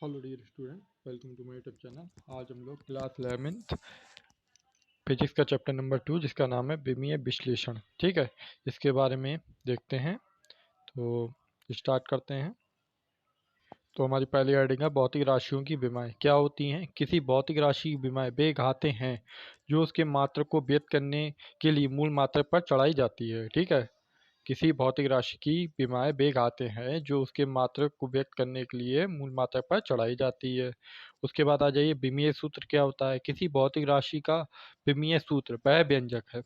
Hello dear student, welcome to my YouTube channel. आज हम लोग क्लास 11th फिजिक्स का चैप्टर नंबर 2 जिसका नाम है विमीय विश्लेषण, ठीक है, इसके बारे में देखते हैं। तो स्टार्ट करते हैं। तो हमारी पहली हेडिंग है भौतिक राशियों की विमाएँ क्या होती हैं। किसी भौतिक राशि की विमाएँ वे घातें हैं जो उसके मात्रक को व्यक्त करने के लिए मूल मात्रक पर चढ़ाई जाती है, ठीक है। किसी भौतिक राशि की विमाएँ वे घातें हैं जो उसके मात्रक को व्यक्त करने के लिए मूल मात्रक पर चढ़ाई जाती है। उसके बाद आ जाइए विमीय सूत्र क्या होता है। किसी भौतिक राशि का विमीय सूत्र वह व्यंजक है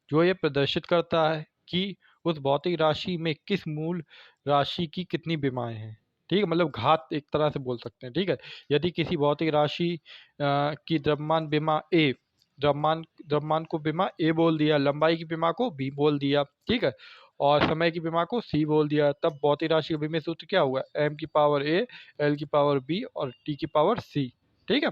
जो ये प्रदर्शित करता है कि उस भौतिक राशि में किस मूल राशि की कितनी विमाएँ हैं, ठीक है। मतलब घात एक तरह से बोल सकते हैं, ठीक है। यदि किसी भौतिक राशि की द्रव्यमान विमा ए, द्रव्यमान को विमा ए बोल दिया, लंबाई की विमा को बी बोल दिया, ठीक है, और समय की विमा को सी बोल दिया, तब भौतिक राशि का विमीय सूत्र क्या हुआ, एम की पावर ए, एल की पावर बी और टी की पावर सी, ठीक है।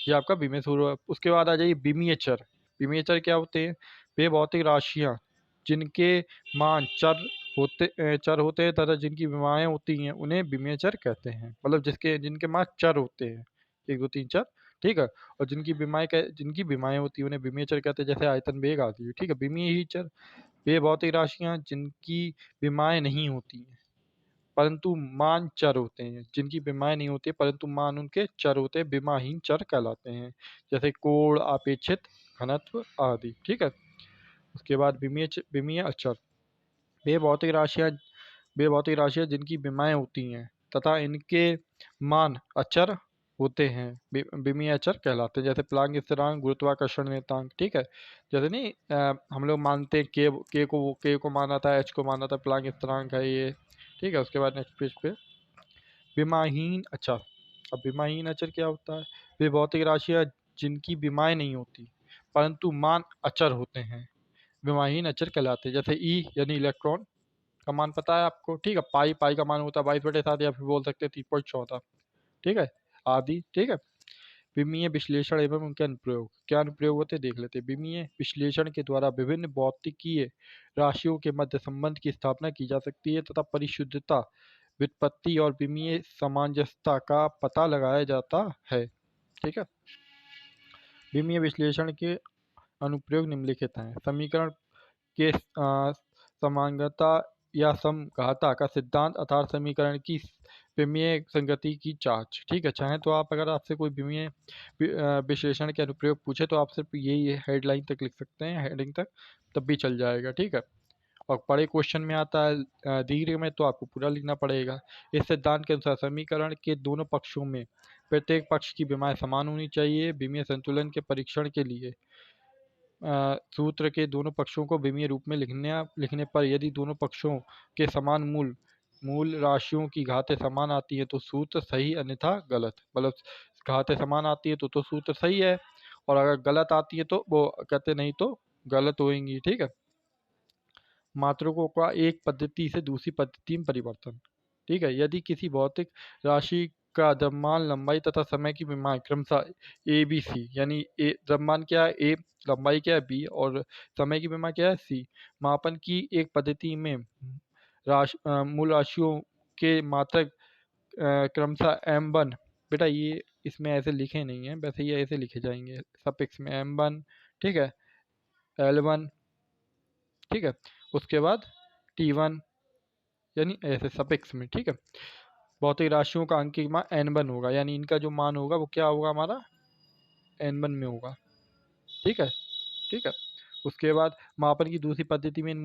ये आपका विमीय सूत्र हुआ। उसके बाद आ जाइए विमीय चर। विमीय चर क्या होते हैं। वे भौतिक राशियाँ जिनके मान चर होते हैं तथा जिनकी विमाएँ होती हैं उन्हें विमीय चर कहते हैं। मतलब जिनके मान चर होते हैं, 1 2 3 4, ठीक है, और जिनकी विमाएँ होती हैं उन्हें विमीय चर कहते हैं। जैसे आयतन, वेग आदि, ठीक है। विमीय ही चर वे भौतिक राशियाँ जिनकी विमाएँ नहीं होती हैं परंतु मान चर होते हैं, जिनकी विमाएँ नहीं होती परंतु मान उनके चर होते हैं, विमाहीन चर कहलाते हैं। जैसे कोण, अपेक्षित घनत्व आदि, ठीक है। उसके बाद विमीय अचर वे भौतिक राशियाँ जिनकी विमाएँ होती हैं तथा इनके मान अचर होते हैं, विमीय अचर कहलाते हैं। जैसे प्लांक स्थिरांक, गुरुत्वाकर्षण नियतांक, ठीक है। जैसे नहीं हम लोग मानते हैं के को माना था, एच को माना था, प्लांक स्थिरांक है ये, ठीक है। उसके बाद नेक्स्ट पेज पे विमाहीन अचर। अब विमाहीन अचर क्या होता है। वे भौतिक राशियाँ जिनकी विमाएँ नहीं होती परंतु मान अचर होते हैं, विमाहीन अचर कहलाते हैं। जैसे ई यानी इलेक्ट्रॉन का मान पता है आपको, ठीक है। पाई का मान होता है 22/7 या फिर बोल सकते हैं 3.14, ठीक है, आदि, ठीक है। विमीय विश्लेषण एवं उनके अनुप्रयोग क्या अनुप्रयोग होते हैं देख लेते हैं। विमीय विश्लेषण के द्वारा विभिन्न भौतिकीय राशियों के मध्य संबंध की स्थापना की जा सकती है तथा परिशुद्धता, व्युत्पत्ति और विमीय सामंजस्यता का पता लगाया जाता है, ठीक है। विमीय विश्लेषण के अनुप्रयोग निम्नलिखित हैं। समीकरण के समांगता या समघाता का सिद्धांत अर्थात समीकरण की विमीय संगति की जांच, ठीक है। चाहे तो आप अगर आपसे कोई विमीय विश्लेषण के अनुप्रयोग पूछे तो आप सिर्फ यही हेडलाइन तक लिख सकते हैं, हेडिंग तक, तब भी चल जाएगा, ठीक है। और बड़े क्वेश्चन में आता है दीर्घ में तो आपको पूरा लिखना पड़ेगा। इस सिद्धांत के अनुसार समीकरण के दोनों पक्षों में प्रत्येक पक्ष की विमाएँ समान होनी चाहिए। विमीय संतुलन के परीक्षण के लिए सूत्र के दोनों पक्षों को विमीय रूप में लिखने पर यदि दोनों पक्षों के समान मूल राशियों की घातें समान आती है तो सूत्र सही, अन्यथा गलत। मतलब घातें समान आती है तो सूत्र सही है, और अगर गलत आती है तो वो कहते नहीं तो गलत होएंगी, ठीक है। मात्रकों का एक पद्धति से दूसरी पद्धति में परिवर्तन, ठीक है। यदि किसी भौतिक राशि का द्रव्यमान, लंबाई तथा समय की विमाएँ क्रमशः ए बी सी, यानी ए द्रव्यमान क्या है ए, लंबाई क्या है बी और समय की विमा क्या है सी, मापन की एक पद्धति में मूल राशियों के मात्रक क्रमशः m1, बेटा ये इसमें ऐसे लिखे नहीं है, वैसे ये ऐसे लिखे जाएंगे सफिक्स में m1, ठीक है, l1, ठीक है। उसके बाद t1 यानी ऐसे सफिक्स में, ठीक है। भौतिक राशियों का अंकित मान n1 होगा, यानी इनका जो मान होगा वो क्या होगा हमारा n1 में होगा, ठीक है, ठीक है। उसके बाद मापन की दूसरी पद्धति में इन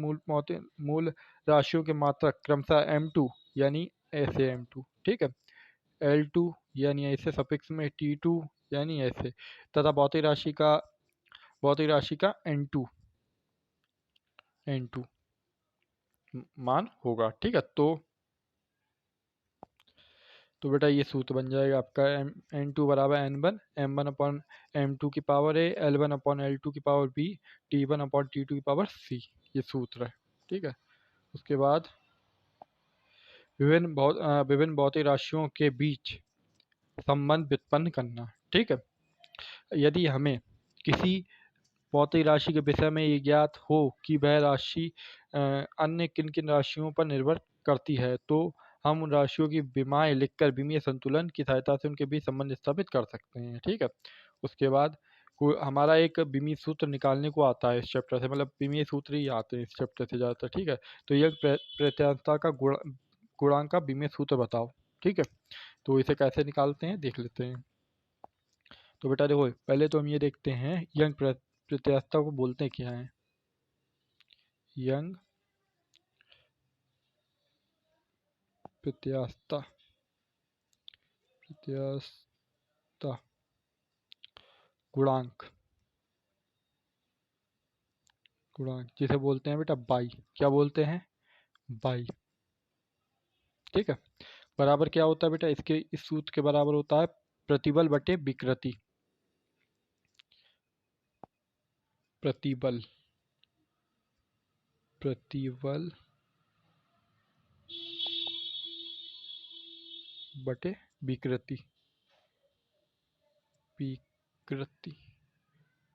मूल राशियों के मात्रक क्रमशः m2 यानी ऐसे m2, ठीक है, l2 यानी ऐसे सफिक्स में, t2 यानी ऐसे, तथा भौतिक राशि का n2 मान होगा, ठीक है। तो बेटा ये सूत्र बन जाएगा आपका n2 बराबर n1, m1 अपॉन m2 की power a, l1 upon l2 की power b, t1 upon t2 की पावर c, ये सूत्र है, ठीक है। उसके बाद विभिन्न भौतिक राशियों के बीच संबंध व्युत्पन्न करना, ठीक है। यदि हमें किसी भौतिक राशि के विषय में ये ज्ञात हो कि वह राशि अन्य किन किन राशियों पर निर्भर करती है तो हम उन राशियों की विमाएं लिखकर विमीय संतुलन की सहायता से उनके बीच संबंध स्थापित कर सकते हैं। ठीक है, उसके बाद हमारा एक विमीय सूत्र निकालने को आता है इस चैप्टर से, मतलब विमीय सूत्र ही आते हैं इस चैप्टर से ज़्यादातर। ठीक है, तो यह प्रत्यास्थता का गुणांक का विमीय सूत्र बताओ। ठीक है, तो इसे कैसे निकालते हैं देख लेते हैं। तो बेटा देखो, पहले तो हम ये देखते हैं यंग प्रत्यास्थता को बोलते हैं क्या है। यंग प्रत्यास्थता गुणांक जिसे बोलते हैं बेटा बाई। क्या बोलते हैं? बाई। ठीक है, बराबर क्या होता है बेटा इसके, इस सूत्र के बराबर होता है प्रतिबल बटे विकृति। प्रतिबल बटे विकृति।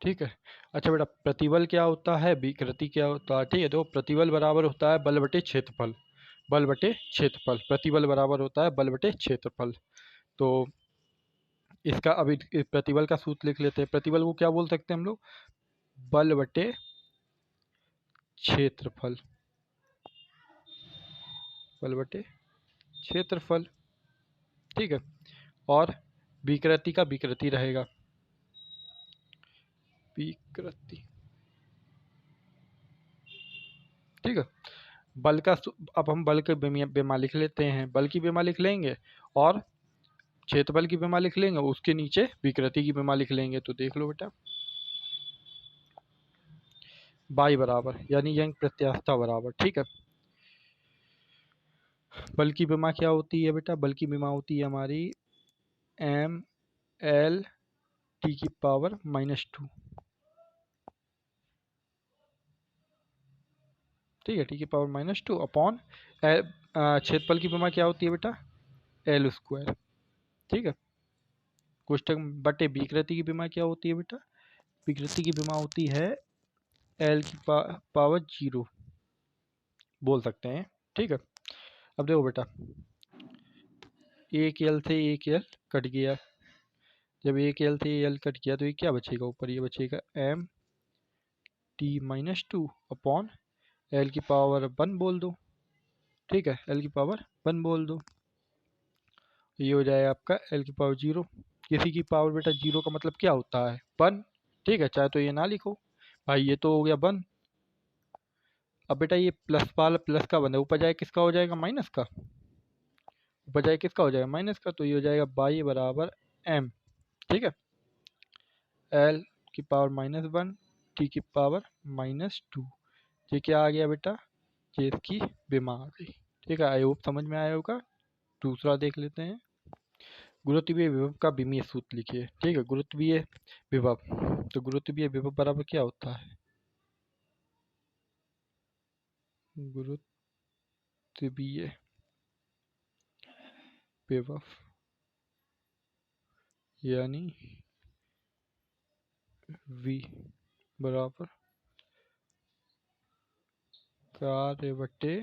ठीक है, अच्छा बेटा प्रतिबल क्या होता है, विकृति क्या होता है? ठीक है, तो प्रतिबल बराबर होता है बल बटे क्षेत्रफल। प्रतिबल बराबर होता है बल बटे क्षेत्रफल। तो इसका अभी प्रतिबल का सूत्र लिख लेते हैं। प्रतिबल को क्या बोल सकते हैं हम लोग? बल बटे क्षेत्रफल। ठीक है, और विकृति का विकृति रहेगा। ठीक है, बल का अब हम बल के बेमा लिख लेते हैं। बल की बेमा लिख लेंगे और क्षेत्रफल की बेमा लिख लेंगे, उसके नीचे विकृति की बेमा लिख लेंगे। तो देख लो बेटा, बाई बराबर यानी यंग प्रत्यास्थता बराबर। ठीक है, बल की बेमा क्या होती है बेटा? बल की बेमा होती है हमारी एम एल टी की पावर -2। ठीक है, टी की पावर -2 अपॉन क्षेत्रफल की बेमा क्या होती है बेटा? L square. ठीक है, कोष्टक बटे विकृति की बेमा क्या होती है बेटा? विकृति की बेमा होती है एल की पावर 0 बोल सकते हैं। ठीक है, अब देखो बेटा, एक एल से एक एल कट गया। जब एक एल से एल कट गया तो ये क्या बचेगा? ऊपर ये बचेगा एम टी -2 अपॉन एल की पावर 1 बोल दो। ठीक है, एल की पावर 1 बोल दो, ये हो जाएगा आपका एल की पावर 0। किसी की पावर बेटा 0 का मतलब क्या होता है? 1। ठीक है, चाहे तो ये ना लिखो भाई, ये तो हो गया 1। अब बेटा ये प्लस वाला प्लस का बना, ऊपर जाए किसका हो जाएगा? माइनस का। ऊपर जाए किसका हो जाएगा? माइनस का। तो ये हो जाएगा बाई बराबर एम। ठीक है, एल की पावर -1 टी की पावर -2। ये क्या आ गया बेटा? ये इसकी बेमा आ गई। ठीक है, आई होप समझ में आया होगा। दूसरा देख लेते हैं। गुरुत्वीय विभव का विमीय सूत्र लिखिए। ठीक है, गुरुत्वीय विभव, तो गुरुत्वीय विभव बराबर क्या होता है? गुरुत्वीय विभव यानी V बराबर कार्य बटे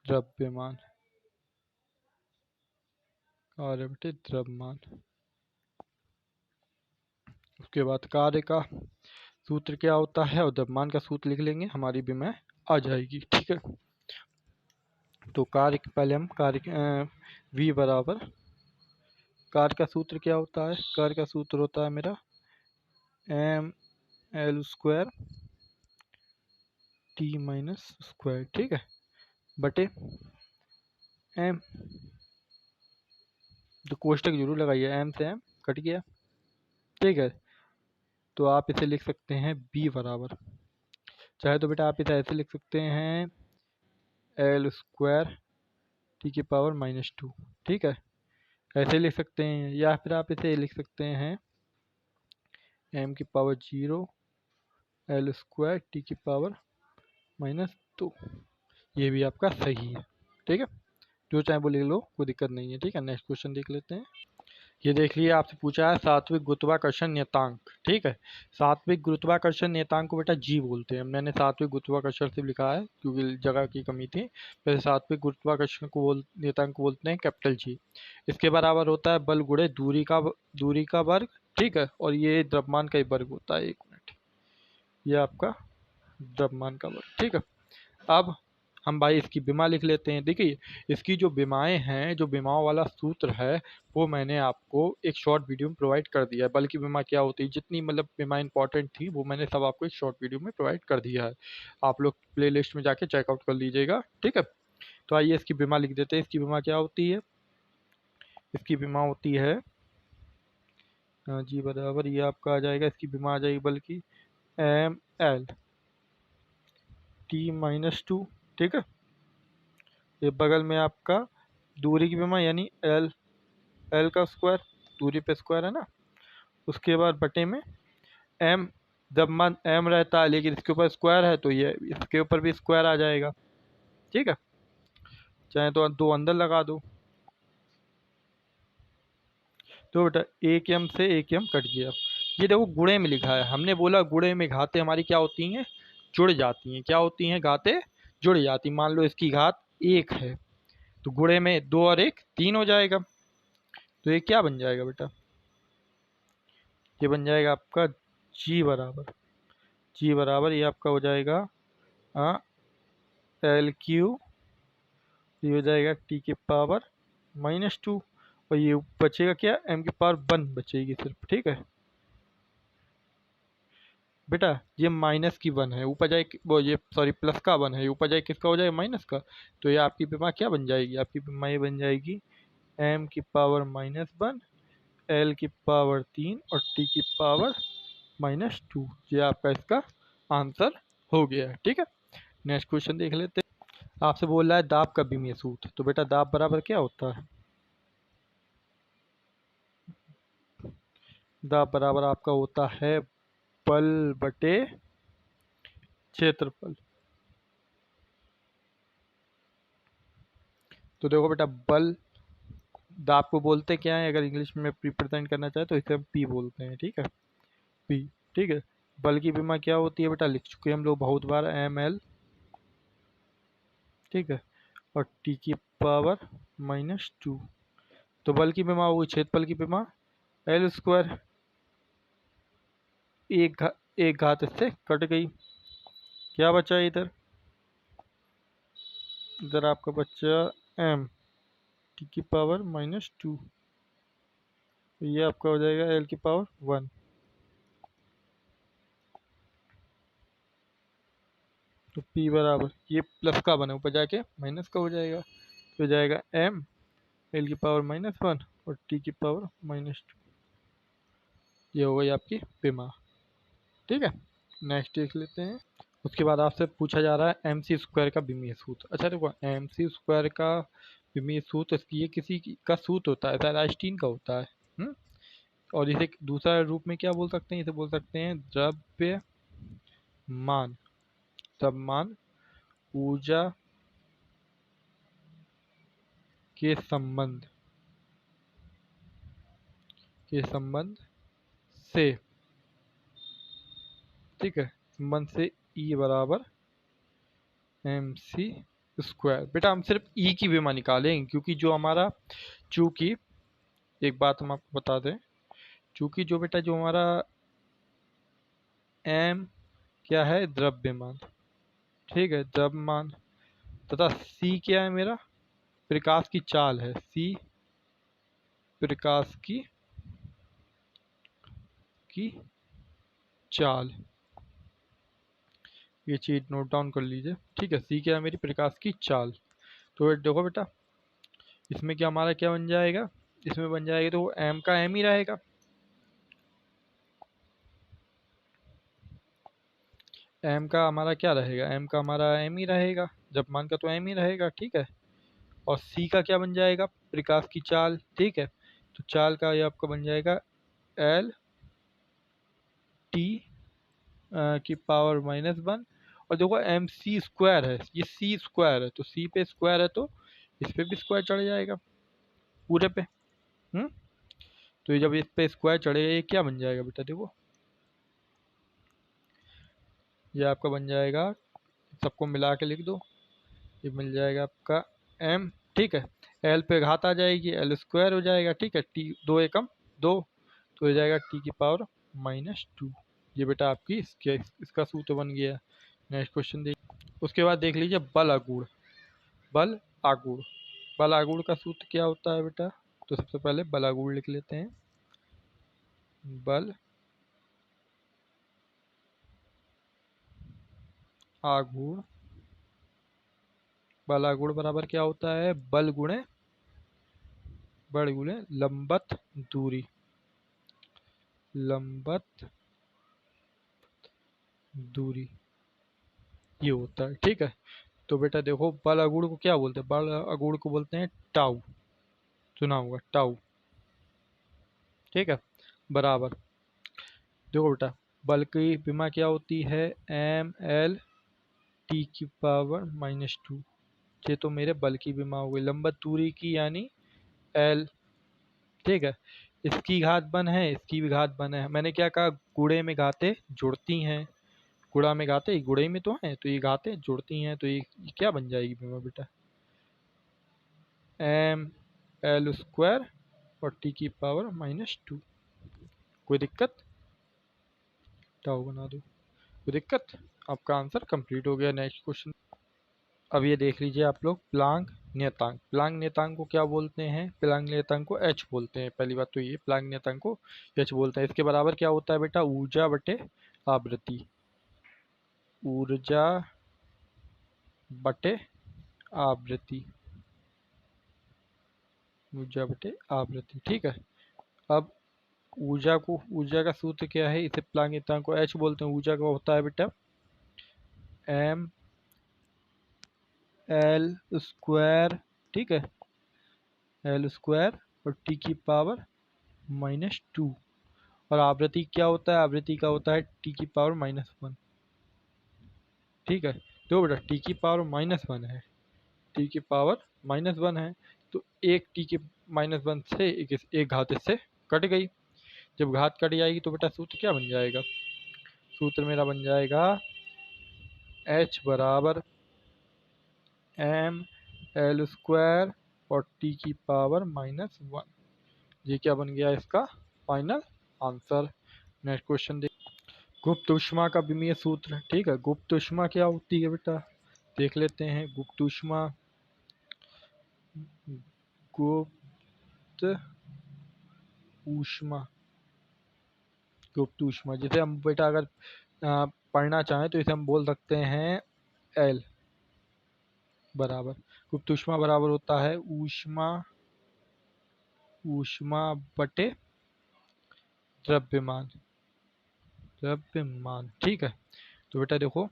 द्रव्यमान। उसके बाद कार्य का सूत्र क्या होता है और द्रव्यमान का सूत्र लिख लेंगे, हमारी विमय आ जाएगी। ठीक है, तो कार्य पहले हम V बराबर, कार्य का सूत्र क्या होता है? कार्य का सूत्र होता है मेरा M L square T -square. ठीक है, बटे एम, तो कोष्टक जरूर लगाइए, एम से एम कट गया। ठीक है, तो आप इसे लिख सकते हैं बी बराबर, चाहे तो बेटा आप इसे ऐसे लिख सकते हैं एल स्क्वायर टी की पावर -2। ठीक है, ऐसे लिख सकते हैं, या फिर आप इसे लिख सकते हैं एम की पावर 0 एल स्क्वायर टी की पावर -2। ये भी आपका सही है। ठीक है, जो चाहे वो लिख लो, कोई दिक्कत नहीं है। ठीक है, नेक्स्ट क्वेश्चन देख लेते हैं। ये देख लिए आपसे पूछा है सात्विक गुरुत्वाकर्षण नियतांक, ठीक है। सात्विक गुरुत्वाकर्षण नियतांक को बेटा जी बोलते हैं। मैंने सात्विक गुरुत्वाकर्षण से लिखा है क्योंकि जगह की कमी थी। वैसे सात्विक गुरुत्वाकर्षण को नियतांक को बोलते हैं कैपिटल जी। इसके बराबर होता है बल गुणे दूरी का वर्ग, ठीक है। और ये द्रव्यमान का ही वर्ग होता है। 1 मिनट, ये आपका द्रव्यमान का वर्ग, ठीक है। अब हम भाई इसकी विमा लिख लेते हैं। देखिए इसकी जो विमाएं हैं, जो विमाओं वाला सूत्र है, वो मैंने आपको एक शॉर्ट वीडियो में प्रोवाइड कर दिया है। बल्कि विमा क्या होती है, जितनी मतलब विमा इंपॉर्टेंट थी वो मैंने सब आपको एक शॉर्ट वीडियो में प्रोवाइड कर दिया है। आप लोग प्ले लिस्ट में जाके चेकआउट कर लीजिएगा, ठीक है। तो आइए इसकी विमा लिख देते हैं। इसकी विमा क्या होती है, इसकी विमा होती है जी बराबर, ये आपका आ जाएगा, इसकी विमा आ जाएगी बल्कि ml t-2, ठीक है। ये बगल में आपका दूरी की विमा यानी एल का स्क्वायर, दूरी पे स्क्वायर है ना। उसके बाद बटे में एम, जब मान एम रहता है लेकिन इसके ऊपर स्क्वायर है तो ये इसके ऊपर भी स्क्वायर आ जाएगा, ठीक है। चाहे तो दो अंदर लगा दो। तो बेटा एक एम से एक एम कट गया। ये देखो गुणे में लिखा है, हमने बोला गुणे में घातें हमारी क्या होती हैं, जुड़ जाती हैं। क्या होती हैं, घातें जुड़ जाती। मान लो इसकी घात 1 है तो गुणे में 2 और 1 3 हो जाएगा। तो ये क्या बन जाएगा बेटा, ये बन जाएगा आपका जी बराबर ये आपका हो जाएगा एल क्यू, ये हो जाएगा टी की पावर -2, और ये बचेगा क्या, एम की पावर 1 बचेगी सिर्फ, ठीक है बेटा। ये माइनस की 1 है, ऊपर जाए वो ये सॉरी प्लस का 1 है, ऊपर जाए किसका हो जाएगा, माइनस का। तो ये आपकी विमा क्या बन जाएगी, आपकी विमा ये बन जाएगी एम की पावर -1, एल की पावर 3 और टी की पावर -2। ये आपका इसका आंसर हो गया है, ठीक है। नेक्स्ट क्वेश्चन देख लेते हैं। आपसे बोल रहा है दाब का विमीय सूत्र। तो बेटा दाब बराबर क्या होता है, दाब बराबर आपका होता है बल बटे क्षेत्रफल। तो देखो बेटा बल, दाब को बोलते क्या है, अगर इंग्लिश में रिप्रेजेंट करना चाहे तो इसे हम पी बोलते हैं, ठीक है, पी, ठीक है। बल की विमा क्या होती है बेटा, लिख चुके हैं हम लोग बहुत बार, ml, ठीक है, और टी की पावर -2। तो बल की विमा होगी क्षेत्रफल की विमा एल स्क्वायर, एक घात इससे कट गई। क्या बचा इधर, इधर आपका बच्चा m टी की पावर -2, ये आपका हो जाएगा एल की पावर 1। तो p बराबर ये प्लस का बना, ऊपर जाके माइनस का हो जाएगा। तो हो जाएगा m एल की पावर -1 और टी की पावर -2। ये हो गई आपकी विमा, ठीक है। नेक्स्ट देख लेते हैं। उसके बाद आपसे पूछा जा रहा है mc² का विमीय सूत्र। अच्छा देखो mc² का विमीय सूत्र, ये का सूत्र होता है, शायद आइंस्टीन का होता है। और इसे दूसरा रूप में क्या बोल सकते हैं, इसे बोल सकते हैं द्रव्यमान, द्रव्यमान ऊर्जा के संबंध से, ठीक है, संबंध से E बराबर mc²। बेटा हम सिर्फ E की विमा निकालेंगे क्योंकि जो हमारा, चूंकि एक बात हम आपको बता दें, चूंकि जो बेटा जो हमारा m क्या है, द्रव्यमान, ठीक है, द्रव्यमान, तथा c क्या है मेरा, प्रकाश की चाल है, c प्रकाश की चाल, ये चीज नोट डाउन कर लीजिए, ठीक है। सी क्या है मेरी, प्रकाश की चाल। तो देखो बेटा इसमें क्या हमारा क्या बन जाएगा, इसमें बन जाएगा तो एम का एम ही रहेगा, एम का हमारा क्या रहेगा, एम का हमारा एम ही रहेगा, जब मान का तो एम ही रहेगा, ठीक है। और सी का क्या बन जाएगा, प्रकाश की चाल, ठीक है। तो चाल का ये आपका बन जाएगा एल टी की पावर -1। और देखो mc² है, ये c² है, तो c पे स्क्वायर है तो इस पे भी स्क्वायर चढ़ जाएगा पूरे पे। तो ये जब इस पे स्क्वायर चढ़ेगा ये क्या बन जाएगा बेटा, देखो ये आपका बन जाएगा, सबको मिला के लिख दो, ये मिल जाएगा आपका m, ठीक है। l पे घात आ जाएगी, l स्क्वायर हो जाएगा, ठीक है। t 2 एकम 2, तो हो जाएगा t की पावर -2। ये बेटा आपकी इसका सूत्र बन गया। नेक्स्ट क्वेश्चन देख, उसके बाद देख लीजिए बल आगुण। बल आगुण, बल आगुण का सूत्र क्या होता है बेटा, तो सबसे पहले बल आगुण लिख लेते हैं। बल आगुण, बल आगुण बराबर क्या होता है, बल गुणे लंबत दूरी, लंबत दूरी ये होता है, ठीक है। तो बेटा देखो बल आगुण को क्या बोलते हैं, बल आगुण को बोलते हैं टाउ, सुना होगा टाउ, ठीक है। बराबर देखो बेटा बल की विमा क्या होती है, ml t की पावर -2, ये तो मेरे बल की विमा हो गई। लंबत दूरी की यानी l, ठीक है। इसकी घात बन है, इसकी भी घात बन है। मैंने क्या कहा, गुणे में घातें जुड़ती हैं, गुणा में घातें गुणे में तो हैं, तो ये घातें जुड़ती हैं, तो ये क्या बन जाएगी विमा बेटा, एम एल स्क्वायर और टी की पावर -2। कोई दिक्कत, टाउ बना दो, कोई दिक्कत। आपका आंसर कंप्लीट हो गया। नेक्स्ट क्वेश्चन, अब ये देख लीजिए आप लोग प्लांक नियतांक। प्लांक नियतांक को क्या बोलते हैं, प्लांक नियतांक को एच बोलते हैं। पहली बात तो ये प्लांक नियतांक को एच बोलते हैं। इसके बराबर क्या होता है बेटा, ऊर्जा बटे आवृत्ति, ऊर्जा बटे आवृत्ति, ऊर्जा बटे आवृत्ति, ठीक है। अब ऊर्जा का सूत्र क्या है, इसे प्लांक नियतांक को एच बोलते हैं। ऊर्जा का होता है बेटा एम एल स्क्वायर, ठीक है, एल स्क्वायर और टी की पावर -2। और आवृत्ति क्या होता है, आवृत्ति का होता है टी की पावर -1, ठीक है। तो बेटा टी की पावर -1 है, टी की पावर -1 है, तो एक टी के -1 से एक घात इससे कट गई। जब घात कट जाएगी तो बेटा सूत्र क्या बन जाएगा, सूत्र मेरा बन जाएगा h बराबर एम एल स्क्वायर और टी की पावर -1। ये क्या बन गया इसका फाइनल आंसर। नेक्स्ट क्वेश्चन देख, गुप्त ऊष्मा का विमीय सूत्र, ठीक है। गुप्त ऊष्मा क्या होती है बेटा, देख लेते हैं। गुप्त ऊष्मा, गुप्त ऊष्मा, गुप्त ऊष्मा जिसे हम बेटा अगर पढ़ना चाहें तो इसे हम बोल सकते हैं एल बराबर, गुप्त ऊष्मा बराबर होता है ऊष्मा, ऊष्मा बटे द्रव्यमान, द्रव्यमान, ठीक है। तो बेटा देखो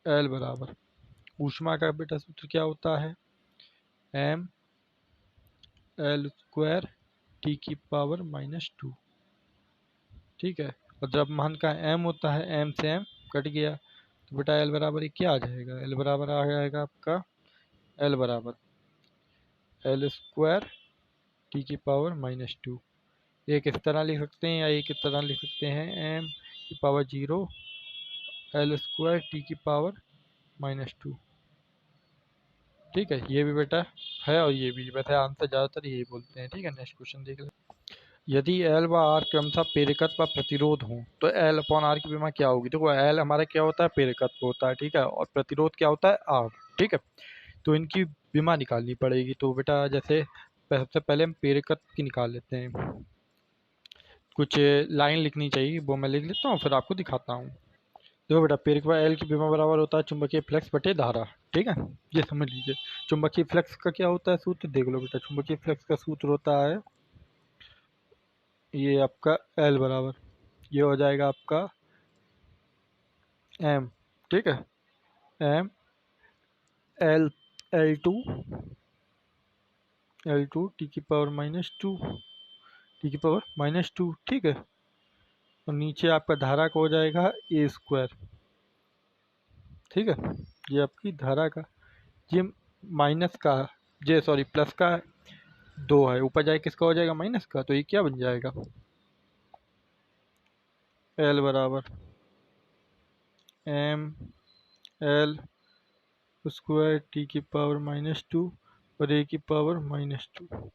एल बराबर ऊष्मा का बेटा सूत्र क्या होता है, एम एल स्क्वायर टी की पावर -2, ठीक है। और द्रव्यमान का एम होता है, एम से एम कट गया, तो बेटा एल बराबर क्या आ जाएगा, एल बराबर आ जाएगा आपका, एल बराबर एल स्क्वायर टी की पावर -2। एक इस तरह लिख सकते हैं या एक इस तरह लिख सकते हैं, एम की पावर 0 एल स्क्वायर टी की पावर -2, ठीक है। ये भी बेटा है और ये भी, वैसे आंसर ज़्यादातर यही बोलते हैं, ठीक है। नेक्स्ट क्वेश्चन देख लें, यदि एल व आर क्रमशः प्रेरकत्व व प्रतिरोध हो तो एल अपॉन आर की विमा क्या होगी। देखो एल हमारा क्या होता है, प्रेरकत्व होता है, ठीक है, और प्रतिरोध क्या होता है, आर, ठीक है। तो इनकी विमा निकालनी पड़ेगी। तो बेटा जैसे सबसे पहले हम प्रेरकत्व की निकाल लेते हैं, कुछ लाइन लिखनी चाहिए, वो मैं लिख लेता हूँ फिर आपको दिखाता हूँ। देखो बेटा प्रेरकत्व एल की विमा बराबर होता है चुंबकीय फ्लक्स बटे धारा, ठीक है, ये समझ लीजिए। चुंबकीय फ्लक्स का क्या होता है सूत्र, देख लो बेटा, चुंबकीय फ्लक्स का सूत्र होता है ये आपका एल बराबर, ये हो जाएगा आपका एम, ठीक है, M L L two T की पावर -2, टी की पावर -2, ठीक है। और नीचे आपका धारा का हो जाएगा ए स्क्वायर, ठीक है। ये आपकी धारा का, ये माइनस का, ये सॉरी प्लस का है, 2 है, ऊपर जाए किसका हो जाएगा माइनस का, तो ये क्या बन जाएगा एल बराबर एम एल स्क्वायर टी की पावर -2 और ए की पावर -2।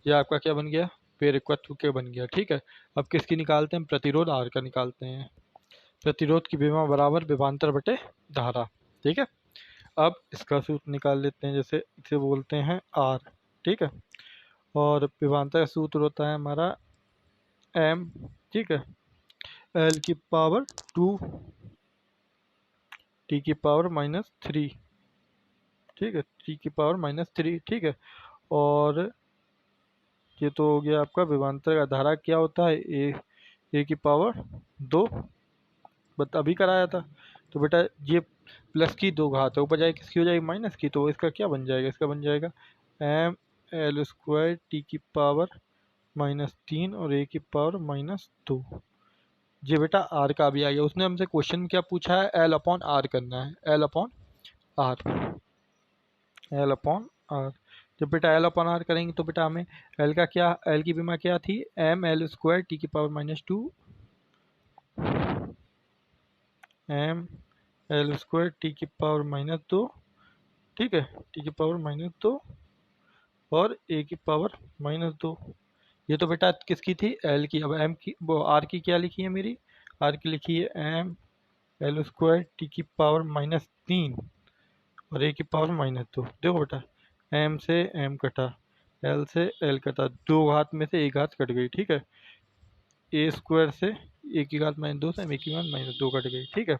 ये आपका क्या बन गया पेरेक्वत्व के बन गया। ठीक है, अब किसकी निकालते हैं प्रतिरोध आर का निकालते हैं। प्रतिरोध की विभव बराबर विभवांतर बटे धारा। ठीक है, अब इसका सूत्र निकाल लेते हैं, जैसे इसे बोलते हैं आर। ठीक है, और विभवांतर का सूत्र होता है हमारा एम। ठीक है, एल की पावर 2 टी की पावर -3। ठीक है, टी की पावर -3। ठीक है, और ये तो हो गया आपका विभवांतर का। धारा क्या होता है ए की पावर 2, बट अभी कराया था। तो बेटा ये प्लस की 2 घात है, ऊपर जाए किसकी हो जाएगी माइनस की, तो इसका क्या बन जाएगा, इसका बन जाएगा एम एल स्क्वायर टी की पावर -3 और ए की पावर -2। ये बेटा आर का भी आ गया। उसने हमसे क्वेश्चन में क्या पूछा है, एल अपॉन आर करना है, L upon R, L upon R. जब बेटा एल अपॉन आर करेंगे तो बेटा हमें एल का क्या, एल की विमा क्या थी एम एल स्क्वायर टी की power -2 M L square T की पावर -2। ठीक है, टी की पावर -2 और ए की पावर -2। ये तो बेटा किसकी थी एल की। अब एम की वो आर की क्या लिखी है मेरी, आर की लिखी है एम एल स्क्वायर टी की पावर -3 और ए की पावर -2। देखो बेटा एम से एम कटा, एल से एल कटा, 2 घात में से 1 घात कट गई। ठीक है, ए स्क्वायर से ए की घात -2 से ए की घात -2 कट गई। ठीक है,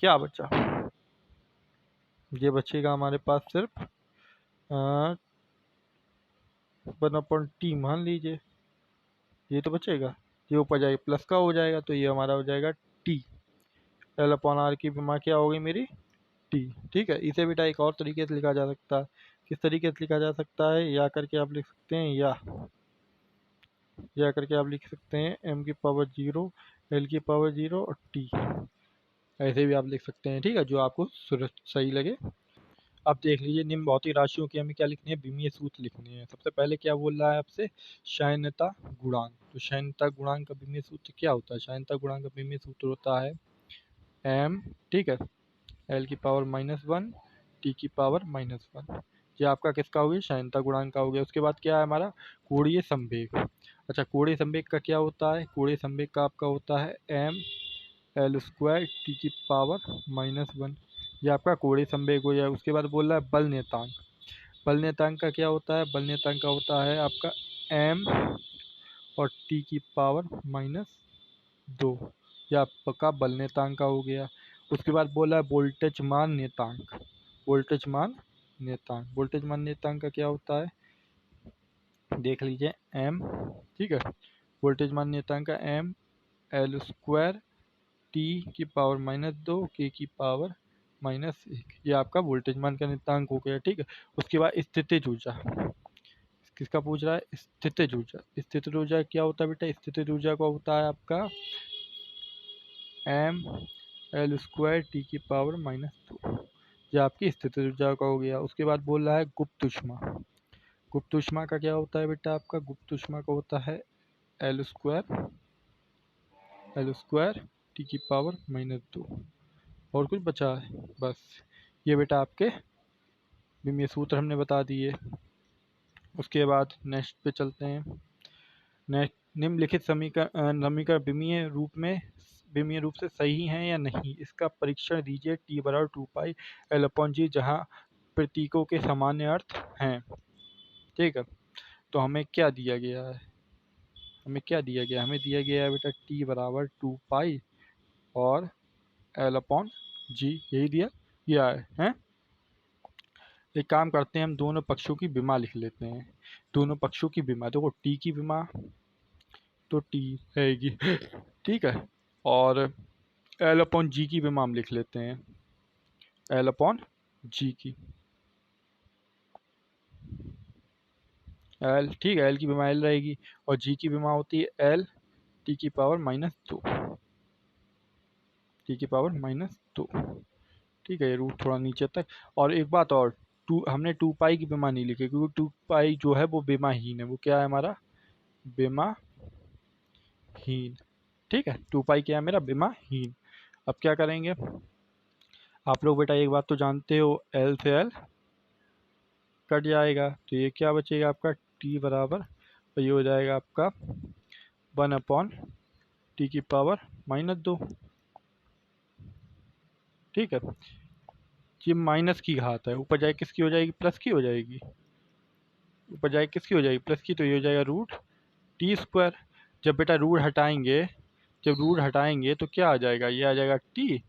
क्या बचा, ये बचेगा हमारे पास सिर्फ 1/t मान लीजिए, ये तो बचेगा। ये ऊपर जाएगा प्लस का हो जाएगा, तो ये हमारा हो जाएगा टी। एल अपॉन आर की विमा क्या होगी मेरी टी। ठीक है, इसे बेटा एक और तरीके से लिखा जा सकता है। किस तरीके से लिखा जा सकता है, या करके आप लिख सकते हैं, या करके आप लिख सकते हैं एम की पावर 0 एल की पावर 0 और टी, ऐसे भी आप लिख सकते हैं। ठीक है, जो आपको सही लगे। अब देख लीजिए, निम्न भौतिक राशियों की हमें क्या लिखनी है, विमीय सूत्र लिखनी है। सबसे पहले क्या बोल रहा है आपसे, शयनता गुणांक। तो शयनता गुणांक का विमीय सूत्र क्या होता है, शयनता गुणांक का विमीय सूत्र होता है एम। ठीक है, एल की पावर -1 टी की पावर -1। ये आपका किसका हो गया, शयनता गुणांक का हो गया। उसके बाद क्या है हमारा कोणीय संवेग। अच्छा, कोणीय संवेग का क्या होता है, कोणीय संवेग का आपका होता है एम एल स्क्वायर टी की पावर -1। ये आपका कोणीय संवेग हो जाए। उसके बाद बोल रहा है बल नियतांक। बल नियतांक का क्या होता है, बल नियतांक का होता है आपका एम और टी की पावर -2। ये आपका बल नियतांक का हो गया। उसके बाद बोला है वोल्टेज मान नियतांक। वोल्टेज मान नियतांक, वोल्टेज मान नियतांक का क्या होता है, देख लीजिए एम। ठीक है, वोल्टेज मान नियतांक का एम एल स्क्वायर टी की पावर -2 के की पावर -1। ये आपका वोल्टेज मान का नियतांक हो गया। ठीक है, उसके बाद स्थितिज ऊर्जा। किसका पूछ रहा है, स्थितिज ऊर्जा। स्थितिज ऊर्जा क्या होता है बेटा, स्थितिज ऊर्जा का होता है आपका एम एल स्क्वायर टी की पावर -2। ये आपकी स्थितिज ऊर्जा का हो गया। उसके बाद बोल रहा है गुप्त ऊष्मा। गुप्त ऊष्मा का क्या होता है बेटा, आपका गुप्त ऊष्मा का होता है एल स्क्वायर टी की पावर -2। और कुछ बचा है, बस ये बेटा आपके विमीय सूत्र हमने बता दिए। उसके बाद नेक्स्ट पे चलते हैं। नेक्स्ट, निम्नलिखित समीकरण विमीय रूप से सही हैं या नहीं, इसका परीक्षण दीजिए। टी बराबर 2 पाई एल अपॉन जी, जहाँ प्रतीकों के सामान्य अर्थ हैं। ठीक है, तो हमें क्या दिया गया है, हमें क्या दिया गया, हमें दिया गया है बेटा टी बराबर 2 पाई और एल अपॉन जी, यही दिया गया है। एक काम करते हैं, हम दोनों पक्षों की विमा लिख लेते हैं। दोनों पक्षों की विमा, देखो टी की विमा तो टी रहेगी। ठीक है, और एल अपॉन जी की विमा हम लिख लेते हैं, एल अपॉन जी की एल। ठीक है, एल की विमा एल रहेगी और जी की विमा होती है एल टी की पावर -2, टी की पावर -2। ठीक है, ये रूट थोड़ा नीचे तक। और एक बात और, हमने 2 पाई की बेमा नहीं लिखी क्योंकि 2 पाई जो है वो बेमाहीन है, वो क्या है हमारा बेमाहीन। ठीक है, 2 पाई क्या है मेरा बेमाहीन। अब क्या करेंगे आप लोग बेटा, एक बात तो जानते हो एल से एल कट जाएगा तो ये क्या बचेगा आपका टी बराबर, और ये हो जाएगा आपका 1/टी⁻²। ठीक है, ये माइनस की घात है, ऊपर जाए किसकी हो जाएगी प्लस की हो जाएगी, ऊपर जाए किसकी हो जाएगी प्लस की, तो ये हो जाएगा √t²। जब बेटा रूट हटाएंगे, जब रूट हटाएंगे तो क्या आ जाएगा, ये आ जाएगा टी,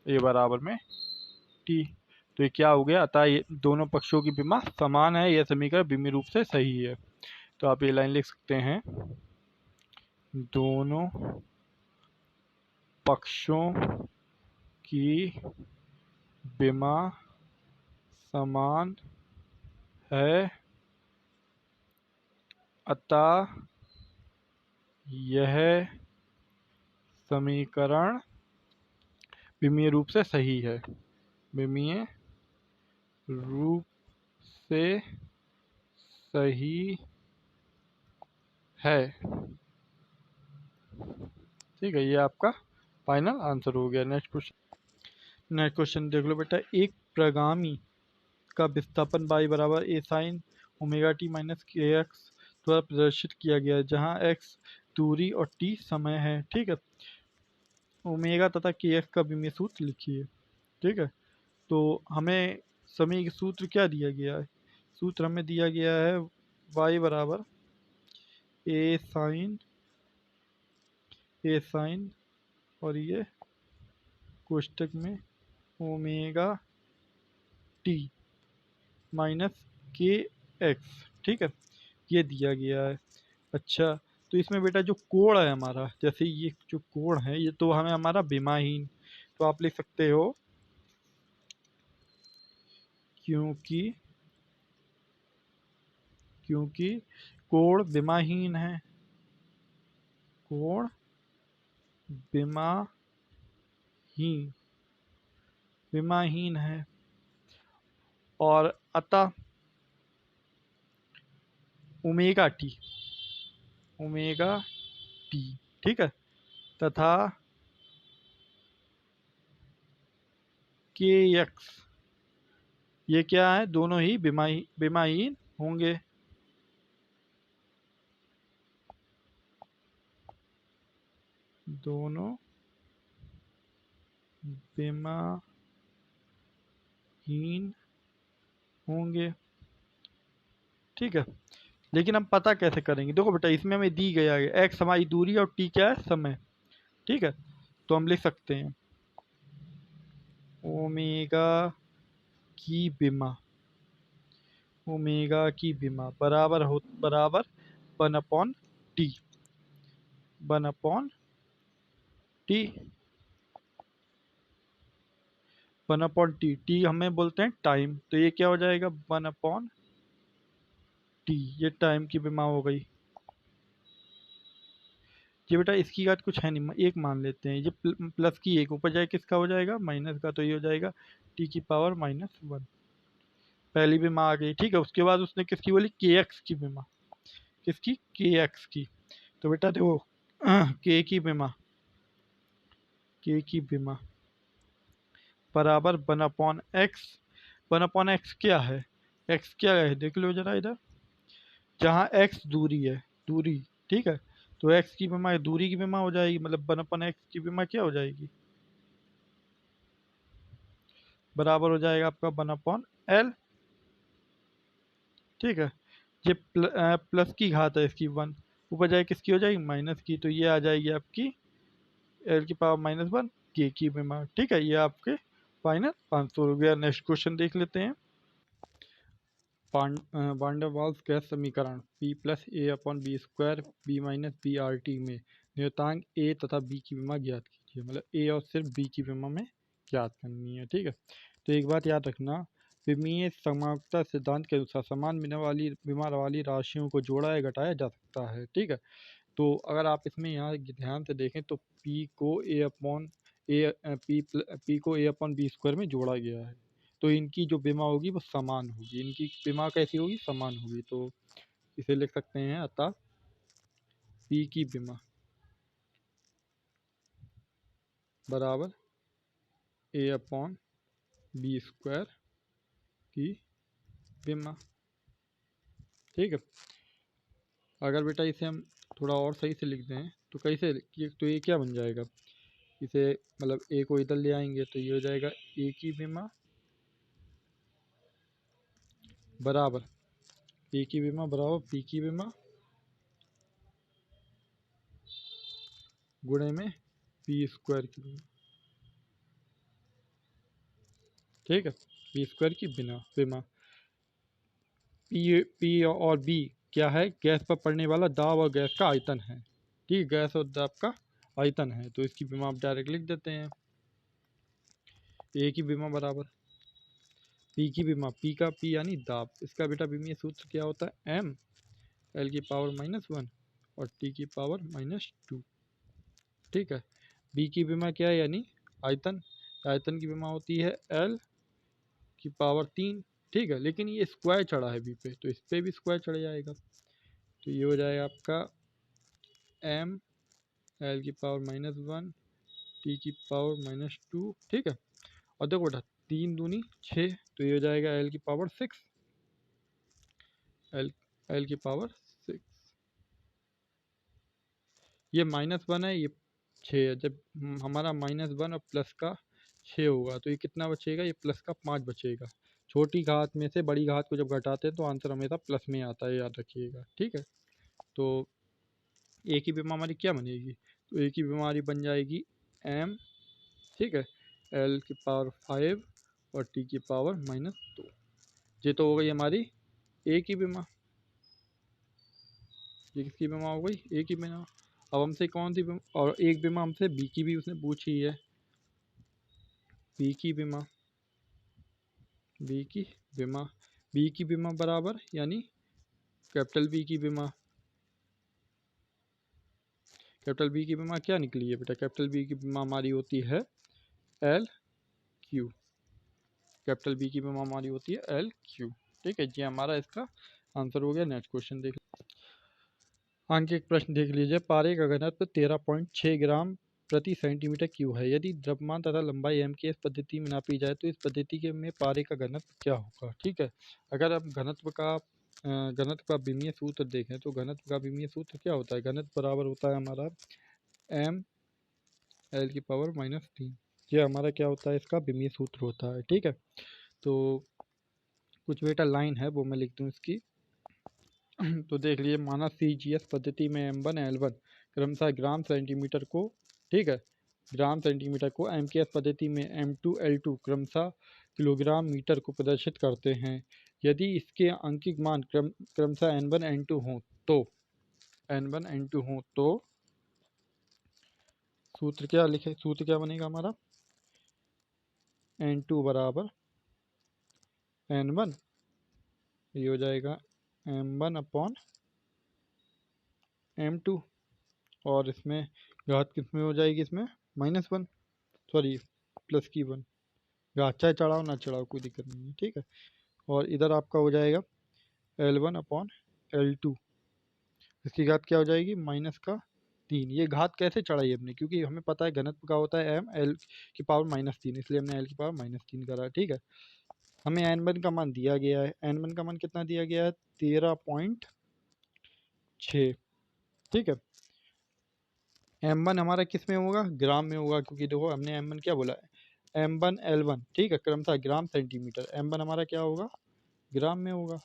ये बराबर में टी। तो ये क्या हो गया, अतः ये दोनों पक्षों की विमा समान है, यह समीकरण विमीय रूप से सही है। तो आप ये लाइन लिख सकते हैं, दोनों पक्षों की विमा समान है, अतः यह समीकरण विमीय रूप से सही है, विमीय रूप से सही है। ठीक है, ये आपका फाइनल आंसर हो गया। नेक्स्ट क्वेश्चन देख लो बेटा, एक प्रगामी का विस्थापन y बराबर a sin ω t माइनस के एक्स द्वारा प्रदर्शित किया गया है, जहाँ x दूरी और t समय है। ठीक है, ओमेगा तथा के एक्स का विमीय सूत्र लिखिए। ठीक है, तो हमें समय सूत्र क्या दिया गया है, सूत्र हमें दिया गया है y बराबर a sin और ये कोष्टक में ओमेगा टी माइनस के एक्स। ठीक है, ये दिया गया है। अच्छा, तो इसमें बेटा जो कोण है हमारा, जैसे ये जो कोण है ये तो हमें हमारा विमाहीन, तो आप लिख सकते हो क्योंकि क्योंकि कोण विमाहीन है, कोण विमाहीन विमाहीन है, और अतः ओमेगा टी ठीक है, तथा के एक्स ये क्या है, दोनों ही विमाहीन होंगे। दोनों विमाहीन होंगे। ठीक है, लेकिन हम पता कैसे करेंगे, देखो बेटा इसमें हमें दी गया है एक्स हमारी दूरी और टी क्या है समय। ठीक है, तो हम लिख सकते हैं ओमेगा की विमा, ओमेगा की विमा बराबर 1/टी, 1/टी, 1/टी, टी हमें बोलते हैं टाइम, तो ये क्या हो जाएगा 1/टी, ये टाइम की विमा हो गई। ये बेटा इसकी बात कुछ है नहीं, एक मान लेते हैं, ये प्लस की एक ऊपर जाए किसका हो जाएगा माइनस का, तो ये हो जाएगा t⁻⁻1, पहली विमा आ गई। ठीक है, उसके बाद उसने किसकी बोली के एक्स की विमा, किसकी के एक्स की, तो बेटा देखो के की विमा, के की विमा बराबर 1/x, 1/x क्या है, x क्या है देख लो जरा इधर, जहाँ x दूरी है, दूरी। ठीक है, तो x की विमा दूरी की विमा हो जाएगी, मतलब 1/x की विमा क्या हो जाएगी, बराबर हो जाएगा आपका 1/l। ठीक है, ये प्लस की घात है इसकी 1, ऊपर जाए किसकी हो जाएगी माइनस की, तो ये आ जाएगी आपकी l⁻⁻1 के की विमा। ठीक है, ये आपके फाइनल आंसर हो गया। नेक्स्ट क्वेश्चन देख लेते हैं। वांडर वाल्स गैस समीकरण P+A/B² B-BRT में नियतांक A तथा B की विमा ज्ञात कीजिए, मतलब A और सिर्फ B की विमा में ज्ञात करनी है। ठीक है, तो एक बात याद रखना, विमीय समानुपातता सिद्धांत के अनुसार समान विमा वाली राशियों को जोड़ा या घटाया जा सकता है। ठीक है, तो अगर आप इसमें यहाँ ध्यान से देखें तो P को A/B² में जोड़ा गया है, तो इनकी जो विमा होगी वो समान होगी। इनकी विमा कैसी होगी? समान होगी। तो इसे लिख सकते हैं, अतः पी की विमा बराबर ए अपॉन बी स्क्वायर की विमा। ठीक है। अगर बेटा इसे हम थोड़ा और सही से लिख दें तो कैसे, तो ये क्या बन जाएगा? इसे मतलब ए को इधर ले आएंगे तो ये हो जाएगा ए की विमा बराबर ए की विमा बराबर पी की विमा गुणे में पी स्क्वायर की विमा। ठीक है, पी स्क्वायर की विमा। पी और बी क्या है? गैस पर पड़ने वाला दाब और गैस का आयतन है। ठीक है, गैस और दाब का आयतन है, तो इसकी विमा आप डायरेक्ट लिख देते हैं। ए की विमा बराबर पी की विमा, पी का पी यानी दाब, इसका बेटा विमीय सूत्र क्या होता है? एम एल की पावर -1 और टी की पावर -2। ठीक है, बी की विमा क्या है? यानी आयतन, आयतन की विमा होती है एल की पावर 3। ठीक है, लेकिन ये स्क्वायर चढ़ा है बी पे, तो इस पे भी स्क्वायर चढ़ जाएगा, तो ये हो जाएगा आपका एम एल की पावर -1 टी की पावर -2। ठीक है, और देखो बेटा 3 दूनी 6, तो ये हो जाएगा एल की पावर 6, एल एल की पावर 6। ये -1 है, ये 6 है। जब हमारा -1 और प्लस का 6 होगा तो ये कितना बचेगा? ये प्लस का 5 बचेगा। छोटी घात में से बड़ी घात को जब घटाते हैं तो आंसर हमेशा प्लस में आता है, याद रखिएगा। ठीक है, तो ए की विमा हमारी क्या बनेगी? तो ए की बीमारी बन जाएगी एम, ठीक है, एल की पावर 5 और टी की पावर -2। ये तो हो गई हमारी ए की बीमा। ये किसकी बीमा हो गई? ए की बीमा। अब हमसे कौन सी बीमा, और एक बीमा हमसे बी की भी उसने पूछी है, बी की बीमा, बी की बीमा, बी की बीमा बराबर यानी कैपिटल बी की बीमा। कैपिटल बी की बीमा क्या निकली है बेटा? कैपिटल बी की बीमा हमारी होती है एल क्यू। कैपिटल बी की बीमा हमारी होती है एल क्यू। ठीक है, ये हमारा इसका आंसर हो गया। नेक्स्ट क्वेश्चन देख, आगे एक प्रश्न देख लीजिए। पारे का घनत्व 13.6 ग्राम प्रति सेंटीमीटर क्यूब है। यदि द्रव्यमान तथा लंबाई एम की इस पद्धति में नापी जाए तो इस पद्धति के में पारे का घनत्व क्या होगा? ठीक है, अगर हम घनत्व का विमीय सूत्र देखें तो घनत्व का विमीय सूत्र क्या होता है? घनत्व बराबर होता है हमारा एम एल की पावर -3। ये हमारा क्या होता है? इसका विमीय सूत्र होता है। ठीक है, तो कुछ बेटा लाइन है वो मैं लिख दूँ इसकी। तो देख लीजिए, माना CGS पद्धति में M1 L1 क्रमशः ग्राम सेंटीमीटर को, ठीक है, ग्राम सेंटीमीटर को, MKS पद्धति में M2 L2 क्रमशः किलोग्राम मीटर को प्रदर्शित करते हैं। यदि इसके अंकित मान क्रमशः N1 N2 हों तो N1 N2 हों तो सूत्र क्या लिखे? सूत्र क्या बनेगा हमारा? N2 बराबर N1, ये हो जाएगा M1 अपॉन M2, और इसमें घात किस में हो जाएगी? इसमें -1, सॉरी प्लस की 1। घात चाहे चढ़ाओ ना चढ़ाओ कोई दिक्कत नहीं है। ठीक है, और इधर आपका हो जाएगा L1 अपॉन L2, इसकी घात क्या हो जाएगी? -3। ये घात कैसे चढ़ाई हमने? क्योंकि हमें पता है घनत्व का होता है m l की पावर -3, इसलिए हमने l की पावर -3 करा। ठीक है, हमें n1 का मान दिया गया है। n1 का मान कितना दिया गया है? 13.6। ठीक है, m1 हमारा किस में होगा? ग्राम में होगा, क्योंकि देखो हमने m1 क्या बोला है? M1 L1, ठीक है, क्रमशः ग्राम सेंटीमीटर। m1 हमारा क्या होगा? ग्राम में होगा।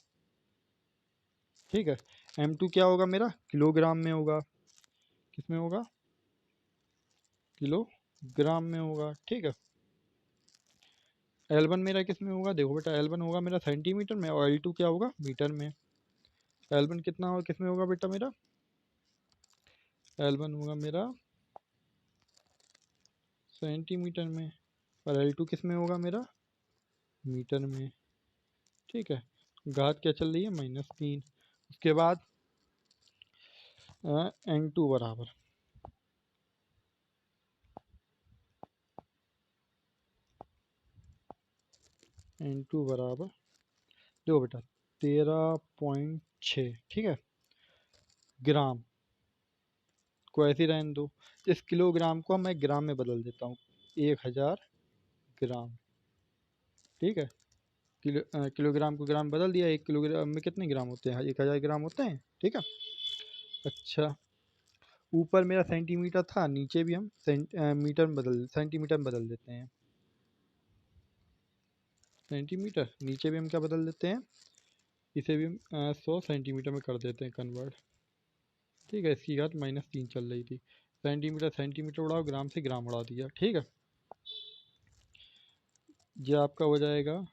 ठीक है, M2 क्या होगा मेरा? किलोग्राम में होगा। किस में होगा? किलोग्राम में होगा। ठीक है, L1 मेरा किस में होगा? देखो बेटा, L1 होगा मेरा सेंटीमीटर में और L2 क्या होगा? मीटर में। L1 कितना होगा? किस में होगा बेटा मेरा? L1 होगा मेरा सेंटीमीटर में, और L2 किस में होगा मेरा? मीटर में। ठीक है, घात क्या चल रही है? -3। उसके बाद N2 बराबर, N2 बराबर, देखो बेटा 13.6, ठीक है, ग्राम को ऐसे ही रहने दो। इस किलोग्राम को मैं ग्राम में बदल देता हूँ, 1000 ग्राम, ठीक है। किलोग्राम को ग्राम बदल दिया, 1 किलोग्राम में कितने ग्राम होते हैं? 1000 ग्राम होते हैं, ठीक है। अच्छा, ऊपर मेरा सेंटीमीटर था, नीचे भी हम सेंटीमीटर में बदल देते हैं। सेंटीमीटर नीचे भी हम क्या बदल देते हैं, इसे भी हम 100 सेंटीमीटर में कर देते हैं कन्वर्ट, ठीक है। इसकी घात -3 चल रही थी, सेंटीमीटर सेंटीमीटर उड़ाओ, ग्राम से ग्राम उड़ा दिया, ठीक है। ये आपका हो जाएगा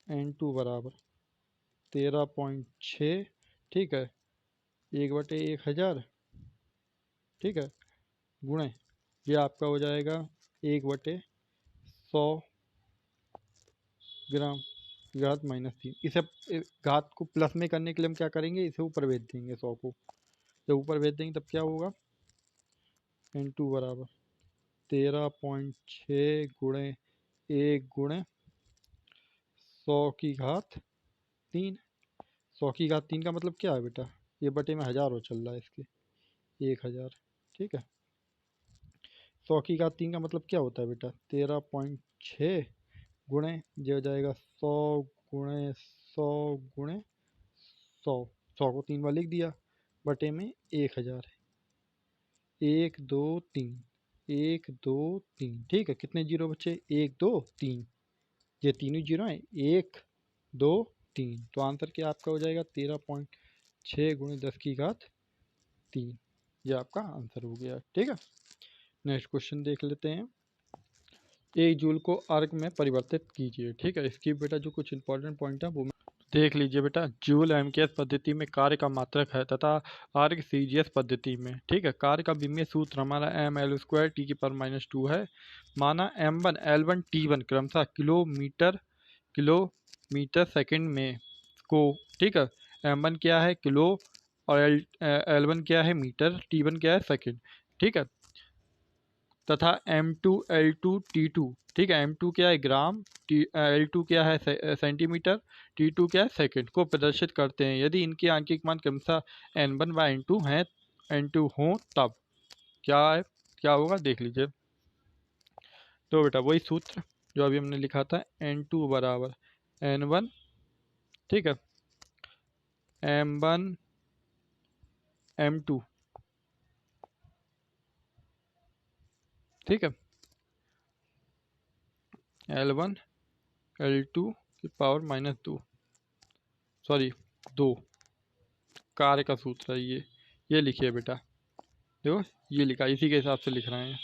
N2 बराबर 13.6, ठीक है, 1/1000, ठीक है, गुणे, ये आपका हो जाएगा 1/100 ग्राम, घात -3। इसे घात को प्लस में करने के लिए हम क्या करेंगे, इसे ऊपर भेज देंगे 100 को, जब ऊपर भेज देंगे तब क्या होगा, N2 बराबर 13.6 गुणे 1/100 की घात 3। 100 की घात 3 का मतलब क्या है बेटा, ये बटे में 1000 हो चल रहा है इसके, 1000, ठीक है। 100 की घात 3 का मतलब क्या होता है बेटा, 13.6 गुणे, ये हो जाएगा 100 गुणे 100 गुणे 100, 100 को 3 बार लिख दिया, बटे में 1000, 1 2 3, 1 2 3, ठीक है। कितने जीरो बचे, 1 2 3, ये तीनों जीरो हैं, 1 2 3, तो आंसर क्या आपका हो जाएगा 13.6 गुणे 10 की घात 3, ये आपका आंसर हो गया, ठीक है। नेक्स्ट क्वेश्चन देख लेते हैं। 1 जूल को अर्ग में परिवर्तित कीजिए, ठीक है। इसकी बेटा जो कुछ इंपॉर्टेंट पॉइंट है वो देख लीजिए बेटा। जूल एमकेएस पद्धति में कार्य का मात्रक है तथा अर्ग सीजीएस पद्धति में, ठीक है। कार्य का विमीय सूत्र हमारा ml² T⁻² है। माना m1 L1 T1 क्रमशः किलोमीटर सेकंड में को, ठीक है। m1 क्या है, किलो, और L1 क्या है, मीटर, T1 क्या है, सेकंड, ठीक है। तथा M2 L2 T2, ठीक है, M2 क्या है, ग्राम, L2 क्या है, सेंटीमीटर, T2 क्या है, सेकंड, को प्रदर्शित करते हैं। यदि इनके आंकिक मान क्रमशः N1 व N2 हैं, N2 हों, तब क्या है, क्या होगा देख लीजिए। तो बेटा वही सूत्र जो अभी हमने लिखा था, N2 बराबर N1, ठीक है, M1 M2, ठीक है, L1 L2 की पावर -2, सॉरी 2, कार्य का सूत्र है ये लिखिए बेटा, देखो ये लिखा, इसी के हिसाब से लिख रहे हैं।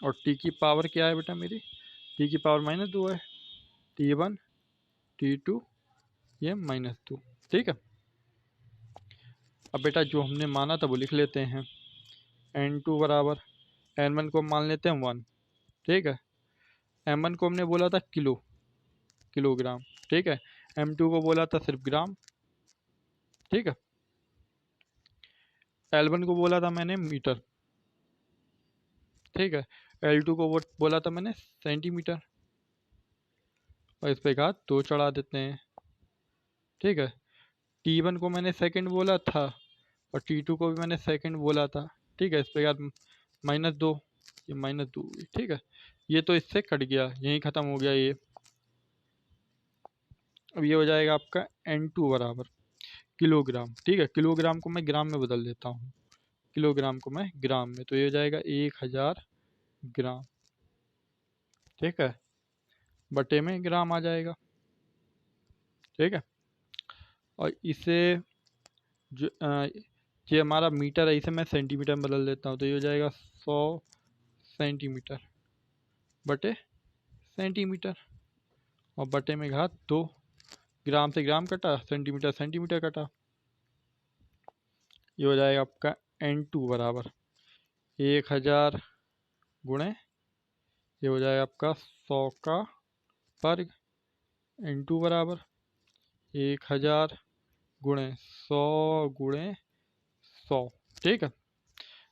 और टी की पावर क्या है बेटा मेरी, टी की पावर -2 है, T1 T2 ये -2, ठीक है। अब बेटा जो हमने माना था वो लिख लेते हैं। N2 बराबर, N1 को मान लेते हैं 1, ठीक है। M1 को हमने बोला था किलोग्राम, ठीक है। M2 को बोला था सिर्फ ग्राम, ठीक है। L1 को बोला था मैंने मीटर, ठीक है। L2 को बोला था मैंने सेंटीमीटर, और इस पे घात 2 चढ़ा देते हैं, ठीक है। T1 को मैंने सेकंड बोला था, और T2 को भी मैंने सेकंड बोला था, ठीक है। इस पे घात -2, ये -2 हुई, ठीक है। ये तो इससे कट गया, यहीं ख़त्म हो गया ये। अब ये हो जाएगा आपका N2 बराबर किलोग्राम, ठीक है। किलोग्राम को मैं ग्राम में बदल देता हूँ, किलोग्राम को मैं ग्राम में, तो ये हो जाएगा 1000 ग्राम, ठीक है, बटे में ग्राम आ जाएगा, ठीक है। और इसे जो ये हमारा मीटर है, इसे मैं सेंटीमीटर में बदल देता हूँ, तो ये हो जाएगा 100 सेंटीमीटर बटे सेंटीमीटर, और बटे में घात 2, ग्राम से ग्राम कटा, सेंटीमीटर सेंटीमीटर कटा, ये हो जाएगा आपका N2 बराबर 1000 गुणे, ये हो जाएगा आपका 100 का वर्ग, N2 बराबर 1000 गुणे 100 गुणे 100, ठीक है।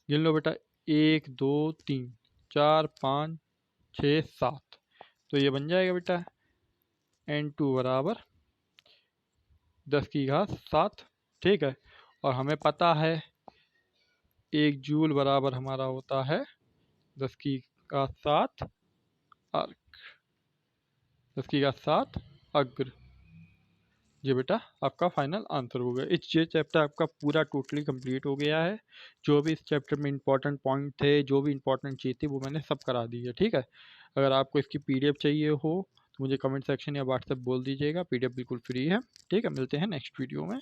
गिन लो बेटा, 1 2 3 4 5 6 7, तो ये बन जाएगा बेटा N2 बराबर 10⁻7। ठीक है, और हमें पता है 1 जूल बराबर हमारा होता है 10⁻7 अर्क, 10⁻7 अग्र। ये बेटा आपका फाइनल आंसर हो गया। ये चैप्टर आपका पूरा टोटली कंप्लीट हो गया है। जो भी इस चैप्टर में इंपॉर्टेंट पॉइंट थे, जो भी इंपॉर्टेंट चीज़ थी, वो मैंने सब करा दी है। ठीक है, अगर आपको इसकी पीडीएफ चाहिए हो तो मुझे कमेंट सेक्शन या व्हाट्सएप बोल दीजिएगा। पीडीएफ बिल्कुल फ्री है। ठीक है, मिलते हैं नेक्स्ट वीडियो में।